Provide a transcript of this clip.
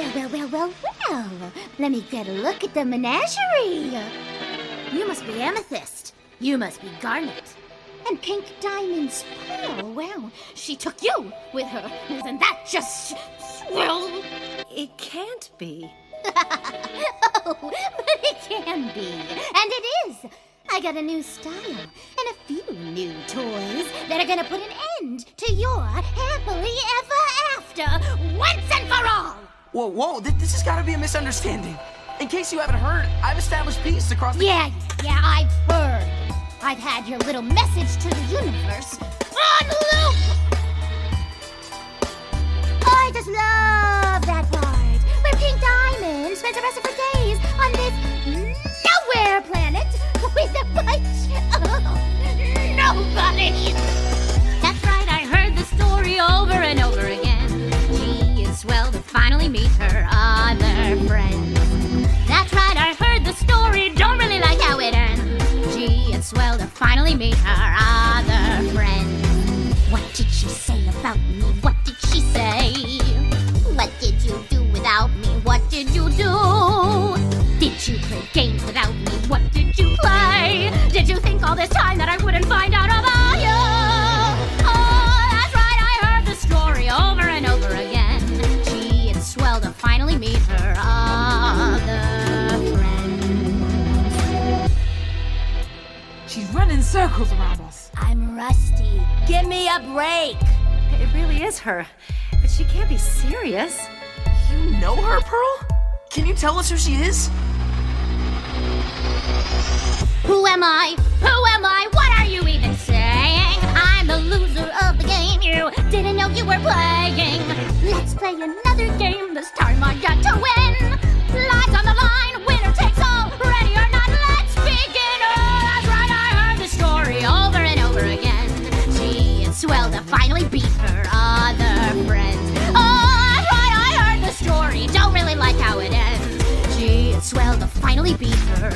Well. Let me get a look at the menagerie. You must be amethyst. You must be garnet. And pink diamond's pearl. Well, she took you with her. Isn't that just swell? It can't be. Oh, but it can be. And it is. I got a new style and a few new toys that are gonna put an end to your happily ever after once and for all. Whoa, this has got to be a misunderstanding. In case you haven't heard, I've established peace across the... Yeah, I've heard. I've had your little message to the universe on loop. I just love that part where Pink Diamond spends the rest of her days on this nowhere planet with a bunch of nobody. That's right, I heard the story over and over again. Gee, it's swell to finally meet her other friend. That's right, I heard the story, don't really like how it ends. Gee, it's swell to finally meet her other friend. What did she say about me? What did she say? What did you do without me? What did you do? Did you play games without me? What did you play? Did you think all this time that I wouldn't find out about you? Oh, that's right, I heard the story over and over again. Gee, it's swell to finally meet her other friend. She's running circles around us. I'm rusty. Give me a break. It really is her, but she can't be serious. You know her, Pearl? Can you tell us who she is? Who am I? What are you even saying? I'm the loser of the game you didn't know you were playing. Let's play another game, this time I got to win. Lives on the line, winner takes all. Ready or not, let's begin. Oh, that's right, I heard the story over and over again. Gee, it's swell to finally beat her other friends. Oh, that's right, I heard the story, don't really like how it ends. Gee, it's swell to finally beat her